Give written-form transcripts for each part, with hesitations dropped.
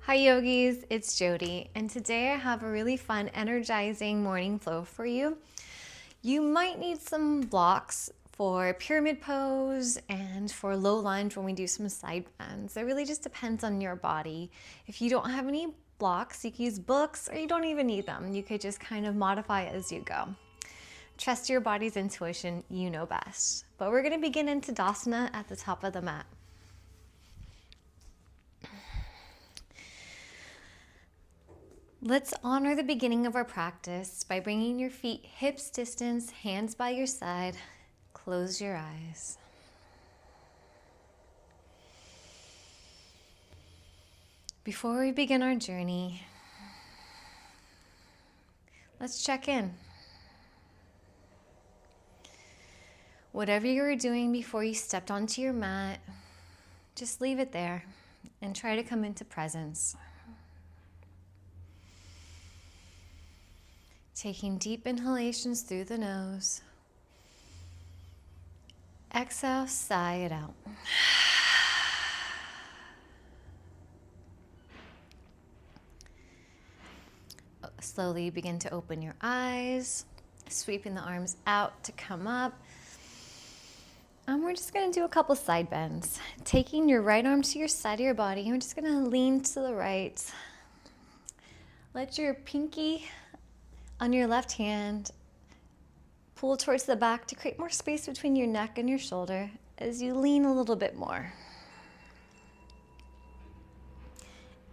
Hi yogis, it's Jody, and today I have a really fun, energizing morning flow for you. You might need some blocks for pyramid pose and for low lunge when we do some side bends. It really just depends on your body. If you don't have any blocks, you can use books, or you don't even need them. You could just kind of modify it as you go. Trust your body's intuition, you know best. But we're gonna begin in Tadasana at the top of the mat. Let's honor the beginning of our practice by bringing your feet hips distance, hands by your side. Close your eyes. Before we begin our journey, let's check in. Whatever you were doing before you stepped onto your mat, just leave it there and try to come into presence. Taking deep inhalations through the nose. Exhale, sigh it out. Slowly begin to open your eyes, sweeping the arms out to come up. And we're just going to do a couple side bends. Taking your right arm to your side of your body, we're just going to lean to the right. Let your pinky on your left hand pull towards the back to create more space between your neck and your shoulder as you lean a little bit more.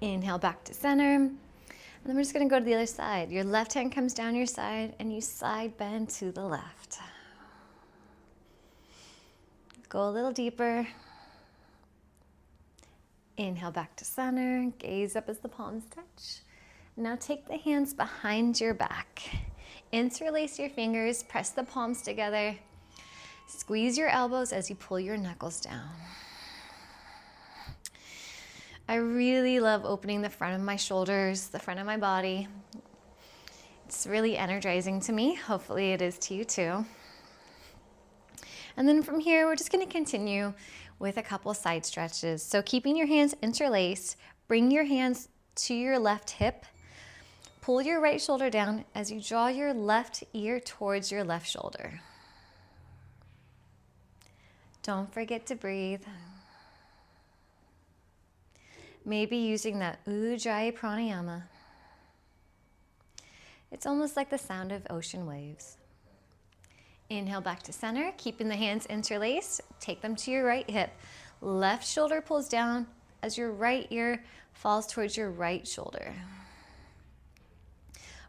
Inhale back to center. And then we're just going to go to the other side. Your left hand comes down your side and you side bend to the left. Go a little deeper. Inhale back to center. Gaze up as the palms touch. Now take the hands behind your back. Interlace your fingers, press the palms together. Squeeze your elbows as you pull your knuckles down. I really love opening the front of my shoulders, the front of my body. It's really energizing to me. Hopefully it is to you too. And then from here, we're just going to continue with a couple side stretches. So keeping your hands interlaced, bring your hands to your left hip. Pull your right shoulder down as you draw your left ear towards your left shoulder. Don't forget to breathe. Maybe using that Ujjayi pranayama. It's almost like the sound of ocean waves. Inhale back to center, keeping the hands interlaced. Take them to your right hip. Left shoulder pulls down as your right ear falls towards your right shoulder.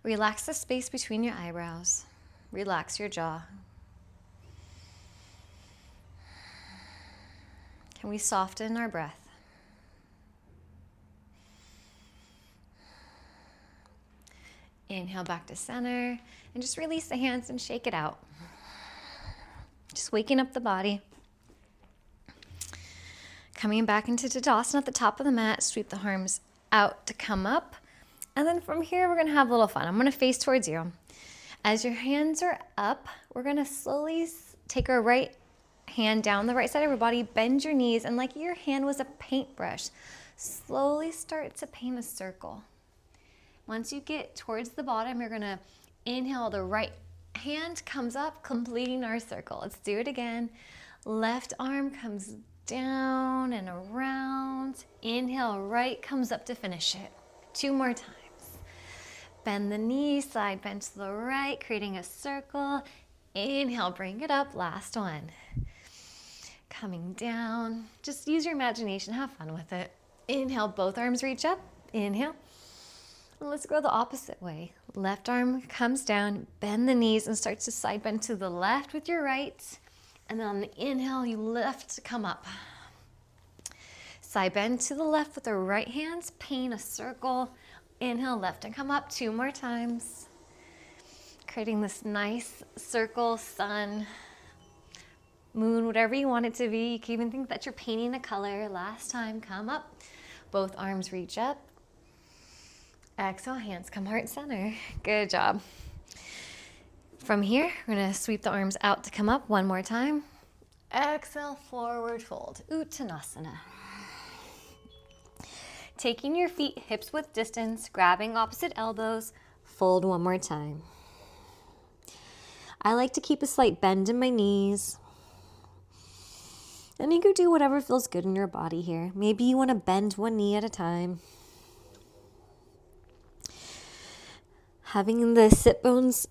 Relax the space between your eyebrows. Relax your jaw. Can we soften our breath? Inhale back to center and just release the hands and shake it out. Just waking up the body. Coming back into Tadasana at the top of the mat, sweep the arms out to come up. And then from here, we're going to have a little fun. I'm going to face towards you. As your hands are up, we're going to slowly take our right hand down the right side of your body, bend your knees, and like your hand was a paintbrush, slowly start to paint a circle. Once you get towards the bottom, you're going to inhale, the right hand comes up, completing our circle. Let's do it again. Left arm comes down and around. Inhale, right comes up to finish it. 2 more times. Bend the knees, side bend to the right, creating a circle. Inhale, bring it up. Last one. Coming down. Just use your imagination. Have fun with it. Inhale, both arms reach up. Inhale. And let's go the opposite way. Left arm comes down, bend the knees, and starts to side bend to the left with your right. And then on the inhale, you lift to come up. Side bend to the left with the right hands. Paint a circle. Inhale, left and come up 2 more times. Creating this nice circle, sun, moon, whatever you want it to be. You can even think that you're painting a color. Last time, come up. Both arms reach up. Exhale, hands come heart center. Good job. From here, we're going to sweep the arms out to come up 1 more time. Exhale, forward fold, Uttanasana. Taking your feet hips width distance, grabbing opposite elbows, fold one more time. I like to keep a slight bend in my knees. And you can do whatever feels good in your body here. Maybe you want to bend one knee at a time. Having the sit bones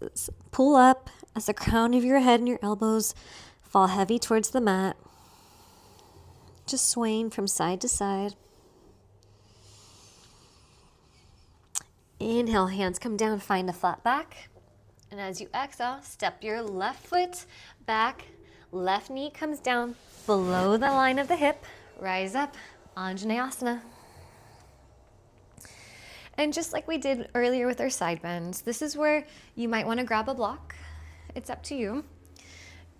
pull up as the crown of your head and your elbows fall heavy towards the mat. Just swaying from side to side. Inhale, hands come down, find a flat back. And as you exhale, step your left foot back, left knee comes down below the line of the hip, rise up, Anjaneyasana. And just like we did earlier with our side bends, this is where you might want to grab a block. It's up to you.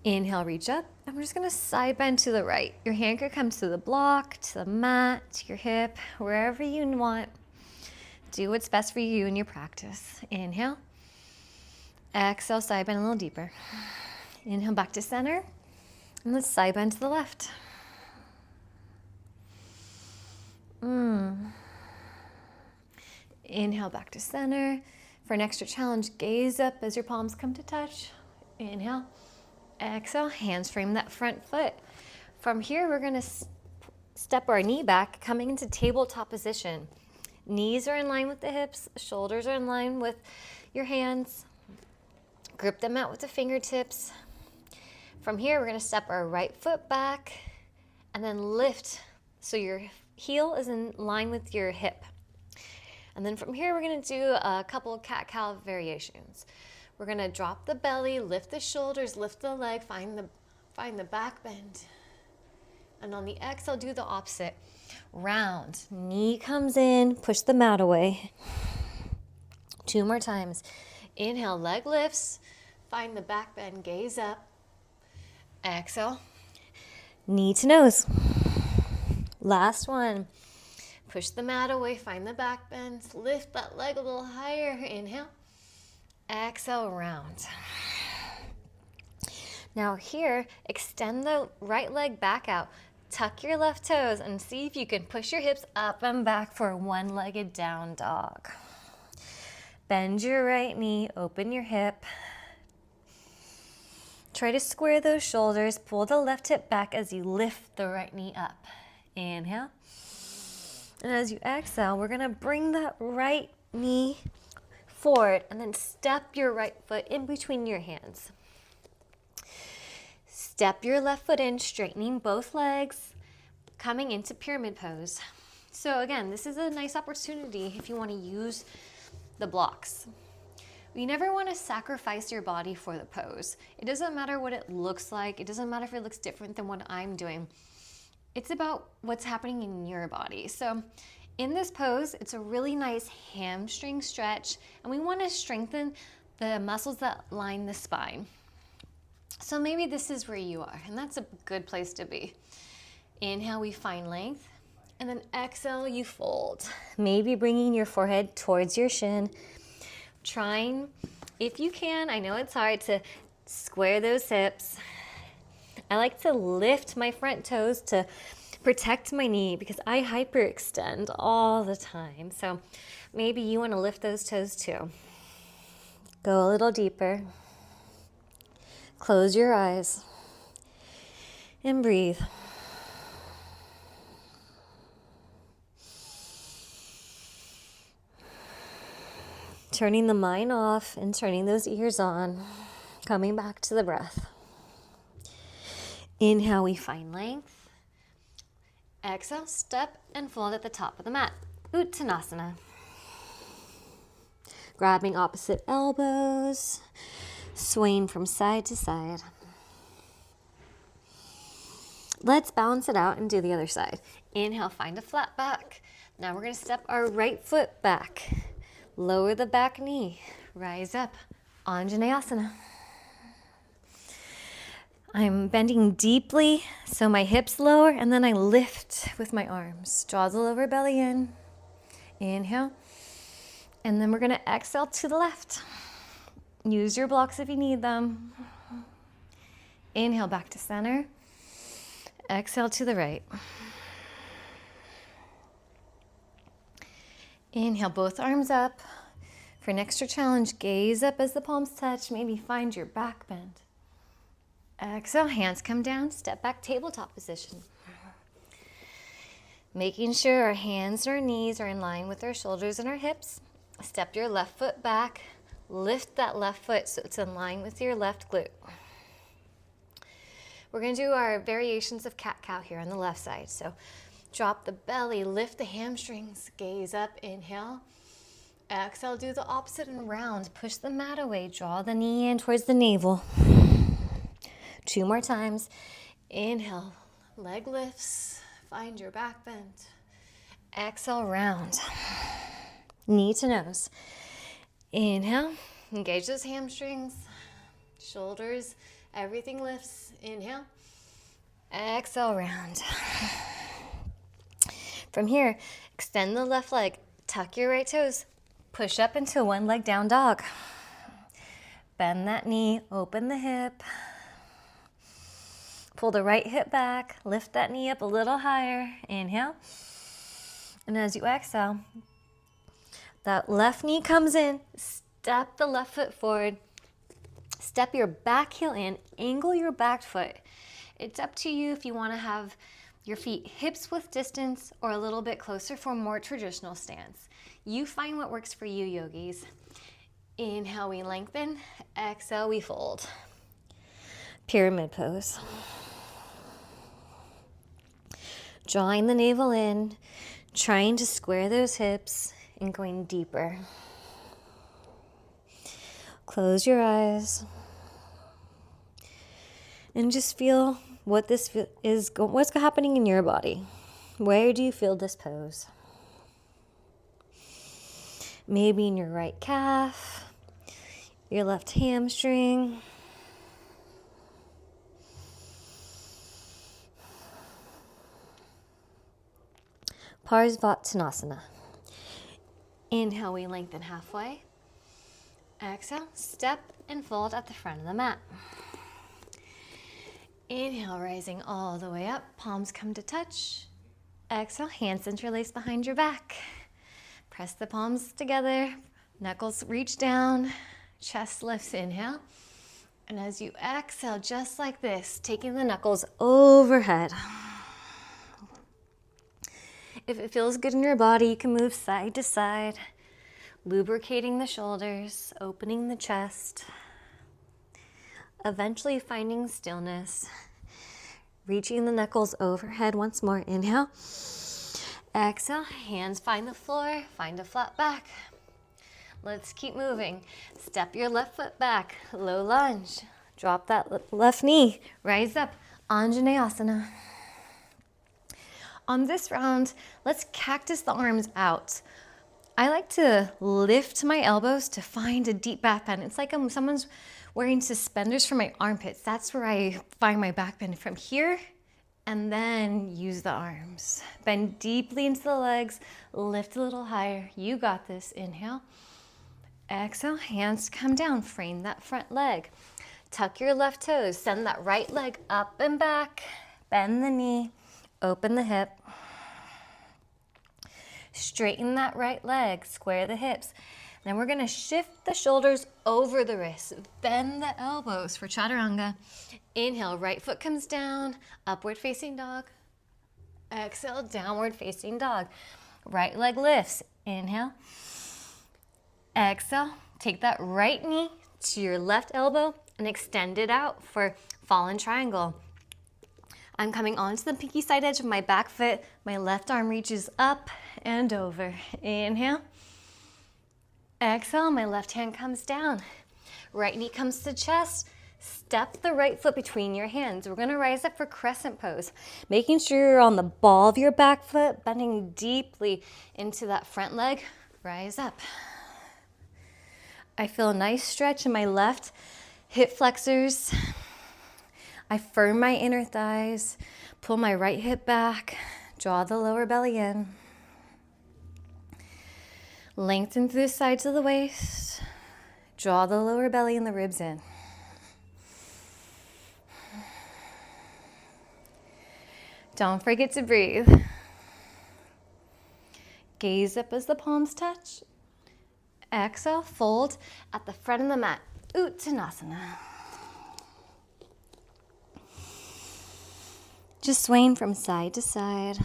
Inhale, reach up, and we're just gonna side bend to the right. Your hand could come to the block, to the mat, to your hip, wherever you want. Do what's best for you in your practice. Inhale. Exhale, side bend a little deeper. Inhale, back to center. And let's side bend to the left. Inhale, back to center. For an extra challenge, gaze up as your palms come to touch. Inhale. Exhale, hands frame that front foot. From here, we're gonna step our knee back, coming into tabletop position. Knees are in line with the hips, shoulders are in line with your hands. Grip the mat with the fingertips. From here, we're gonna step our right foot back and then lift so your heel is in line with your hip. And then from here, we're gonna do a couple of cat-cow variations. We're gonna drop the belly, lift the shoulders, lift the leg, find the back bend. And on the exhale, do the opposite. Round, knee comes in, push the mat away. 2 more times. Inhale, leg lifts, find the back bend, gaze up. Exhale, knee to nose. Last one. Push the mat away, find the back bend, lift that leg a little higher. Inhale, exhale, round. Now here, extend the right leg back out. Tuck your left toes and see if you can push your hips up and back for a one-legged down dog. Bend your right knee, open your hip. Try to square those shoulders, pull the left hip back as you lift the right knee up. Inhale. And as you exhale, we're gonna bring that right knee forward and then step your right foot in between your hands. Step your left foot in, straightening both legs, coming into pyramid pose. So again, this is a nice opportunity if you want to use the blocks. You never want to sacrifice your body for the pose. It doesn't matter what it looks like. It doesn't matter if it looks different than what I'm doing. It's about what's happening in your body. So in this pose, it's a really nice hamstring stretch, and we want to strengthen the muscles that line the spine. So maybe this is where you are, and that's a good place to be. Inhale, we find length, and then exhale, you fold. Maybe bringing your forehead towards your shin. Trying, if you can, I know it's hard, to square those hips. I like to lift my front toes to protect my knee because I hyperextend all the time. So maybe you want to lift those toes too. Go a little deeper. Close your eyes and breathe. Turning the mind off and turning those ears on, coming back to the breath. Inhale, we find length. Exhale, step and fold at the top of the mat. Uttanasana. Grabbing opposite elbows, swaying from side to side. Let's balance it out and do the other side. Inhale, find a flat back. Now we're going to step our right foot back. Lower the back knee. Rise up. Anjaneyasana. I'm bending deeply so my hips lower, and then I lift with my arms. Draw the lower belly in. Inhale. And then we're going to exhale to the left. Use your blocks if you need them. Inhale back to center. Exhale to the right. Inhale, both arms up. For an extra challenge, gaze up as the palms touch. Maybe find your back bend. Exhale, hands come down, step back, tabletop position. Making sure our hands and our knees are in line with our shoulders and our hips. Step your left foot back. Lift that left foot so it's in line with your left glute. We're going to do our variations of cat-cow here on the left side. So drop the belly, lift the hamstrings, gaze up, inhale. Exhale, do the opposite and round. Push the mat away, draw the knee in towards the navel. 2 more times. Inhale, leg lifts, find your back bend. Exhale, round. Knee to nose. Inhale, engage those hamstrings, shoulders, everything lifts. Inhale, exhale, round. From here, extend the left leg, tuck your right toes, push up into one leg down dog. Bend that knee, open the hip. Pull the right hip back, lift that knee up a little higher. Inhale. And as you exhale, that left knee comes in, step the left foot forward, step your back heel in, angle your back foot. It's up to you if you want to have your feet hips width distance or a little bit closer for a more traditional stance. You find what works for you, yogis. Inhale, we lengthen. Exhale, we fold. Pyramid pose. Drawing the navel in, trying to square those hips and going deeper. Close your eyes and just feel what this is, what's happening in your body. Where do you feel this pose? Maybe in your right calf, your left hamstring. Parsvattanasana. Inhale, we lengthen halfway. Exhale, step and fold at the front of the mat. Inhale, rising all the way up. Palms come to touch. Exhale, hands interlace behind your back. Press the palms together. Knuckles reach down. Chest lifts, inhale. And as you exhale, just like this, taking the knuckles overhead. If it feels good in your body, you can move side to side, lubricating the shoulders, opening the chest, eventually finding stillness, reaching the knuckles overhead once more. Inhale, exhale, hands find the floor, find a flat back. Let's keep moving. Step your left foot back, low lunge, drop that left knee, rise up, Anjaneyasana. On this round, let's cactus the arms out. I like to lift my elbows to find a deep back bend. It's like someone's wearing suspenders for my armpits. That's where I find my back bend, from here, and then use the arms. Bend deeply into the legs, lift a little higher. You got this. Inhale. Exhale, hands come down, frame that front leg. Tuck your left toes, send that right leg up and back, bend the knee. Open the hip, straighten that right leg, square the hips. Then we're gonna shift the shoulders over the wrists, bend the elbows for chaturanga. Inhale, right foot comes down, upward facing dog. Exhale, downward facing dog. Right leg lifts, inhale. Exhale, take that right knee to your left elbow and extend it out for fallen triangle. I'm coming onto the pinky side edge of my back foot. My left arm reaches up and over. Inhale. Exhale, my left hand comes down. Right knee comes to chest. Step the right foot between your hands. We're gonna rise up for crescent pose. Making sure you're on the ball of your back foot, bending deeply into that front leg. Rise up. I feel a nice stretch in my left hip flexors. I firm my inner thighs, pull my right hip back, draw the lower belly in. Lengthen through the sides of the waist, draw the lower belly and the ribs in. Don't forget to breathe. Gaze up as the palms touch. Exhale, fold at the front of the mat. Uttanasana. Just swaying from side to side.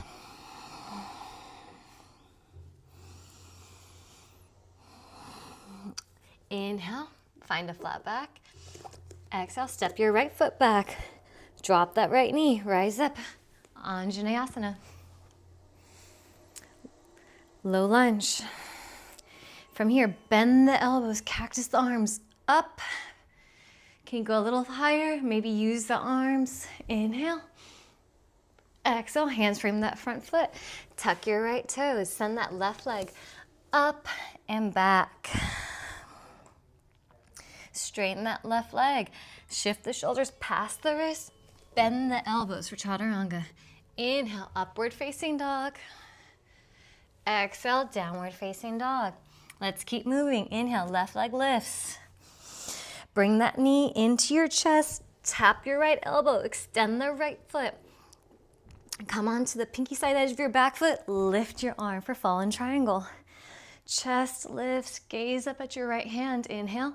Inhale, find a flat back. Exhale, step your right foot back. Drop that right knee, rise up. Anjaneyasana. Low lunge. From here, bend the elbows, cactus the arms up. Can you go a little higher? Maybe use the arms. Inhale. Exhale, hands frame that front foot. Tuck your right toes. Send that left leg up and back. Straighten that left leg. Shift the shoulders past the wrist. Bend the elbows for chaturanga. Inhale, upward facing dog. Exhale, downward facing dog. Let's keep moving. Inhale, left leg lifts. Bring that knee into your chest. Tap your right elbow. Extend the right foot. Come onto the pinky side edge of your back foot. Lift your arm for fallen triangle. Chest lifts. Gaze up at your right hand. Inhale.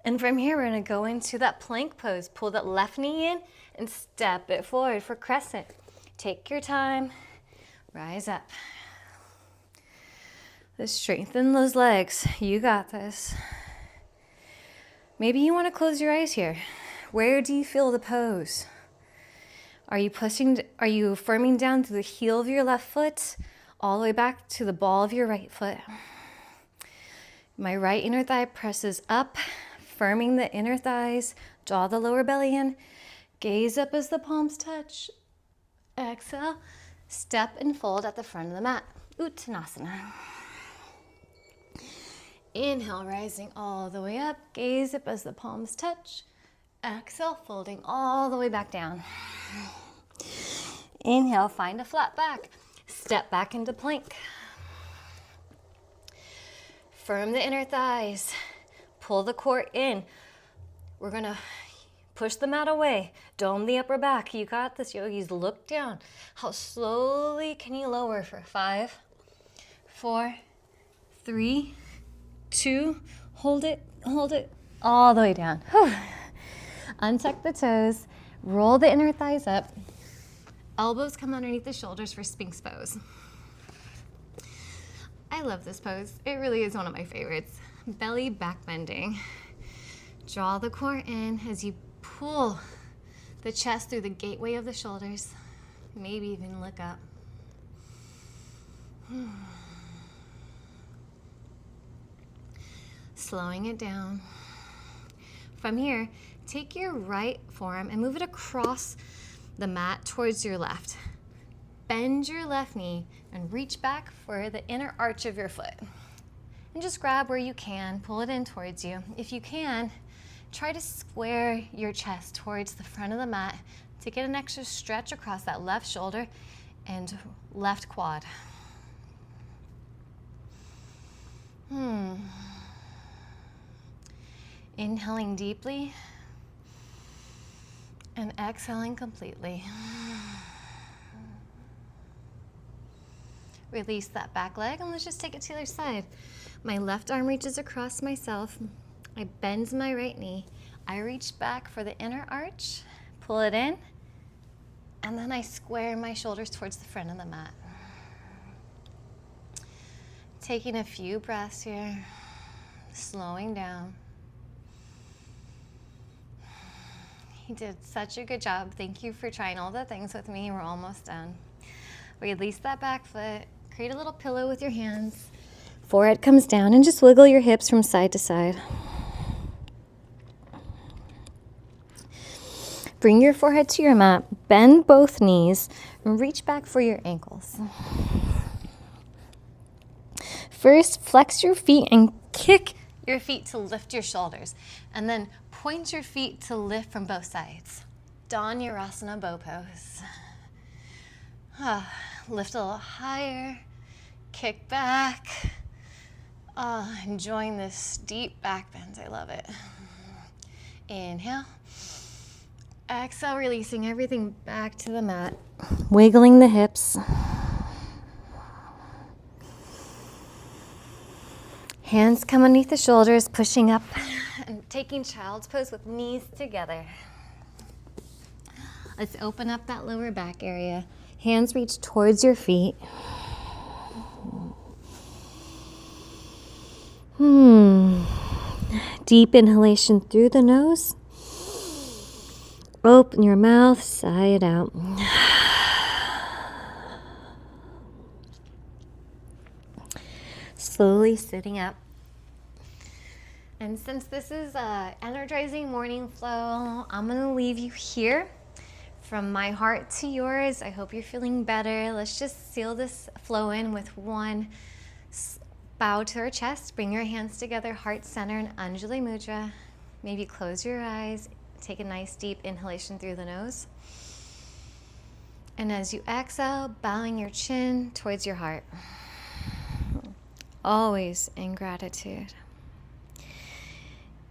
And from here, we're going to go into that plank pose. Pull that left knee in and step it forward for crescent. Take your time. Rise up. Just strengthen those legs. You got this. Maybe you want to close your eyes here. Where do you feel the pose? Are you affirming down through the heel of your left foot, all the way back to the ball of your right foot? My right inner thigh presses up, firming the inner thighs. Draw the lower belly in. Gaze up as the palms touch. Exhale. Step and fold at the front of the mat. Uttanasana. Inhale, rising all the way up. Gaze up as the palms touch. Exhale, folding all the way back down. Inhale, find a flat back. Step back into plank. Firm the inner thighs. Pull the core in. We're going to push the mat away. Dome the upper back. You got this, yogis. Look down. How slowly can you lower for 5, 4, 3, 2, hold it, all the way down. Whew. Untuck the toes, roll the inner thighs up. Elbows come underneath the shoulders for Sphinx pose. I love this pose. It really is one of my favorites. Belly back bending. Draw the core in as you pull the chest through the gateway of the shoulders. Maybe even look up. Slowing it down. From here, take your right forearm and move it across the mat towards your left. Bend your left knee and reach back for the inner arch of your foot. And just grab where you can, pull it in towards you. If you can, try to square your chest towards the front of the mat to get an extra stretch across that left shoulder and left quad. Inhaling deeply and exhaling completely. Release that back leg and let's just take it to the other side. My left arm reaches across myself. I bend my right knee. I reach back for the inner arch, pull it in, and then I square my shoulders towards the front of the mat. Taking a few breaths here, slowing down. You did such a good job. Thank you for trying all the things with me. We're almost done. Release that back foot. Create a little pillow with your hands. Forehead comes down and just wiggle your hips from side to side. Bring your forehead to your mat. Bend both knees and reach back for your ankles. First, flex your feet and kick your feet to lift your shoulders. And then point your feet to lift from both sides. Dhanurasana bow pose. Lift a little higher. Kick back. Enjoying this deep back bend. I love it. Inhale. Exhale, releasing everything back to the mat. Wiggling the hips. Hands come underneath the shoulders, pushing up and taking child's pose with knees together. Let's open up that lower back area. Hands reach towards your feet. Deep inhalation through the nose. Open your mouth, sigh it out. Slowly sitting up. And since this is a energizing morning flow, I'm gonna leave you here. From my heart to yours, I hope you're feeling better. Let's just seal this flow in with one bow to our chest. Bring your hands together, heart center and Anjali Mudra. Maybe close your eyes. Take a nice deep inhalation through the nose. And as you exhale, bowing your chin towards your heart. Always in gratitude.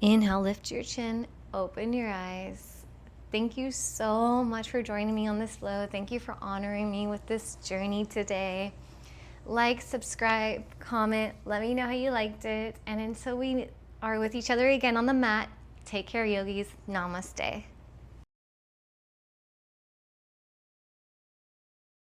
Inhale, lift your chin, open your eyes. Thank you so much for joining me on this flow. Thank you for honoring me with this journey today. Like, subscribe, comment, let me know how you liked it. And until we are with each other again on the mat, take care, yogis. Namaste.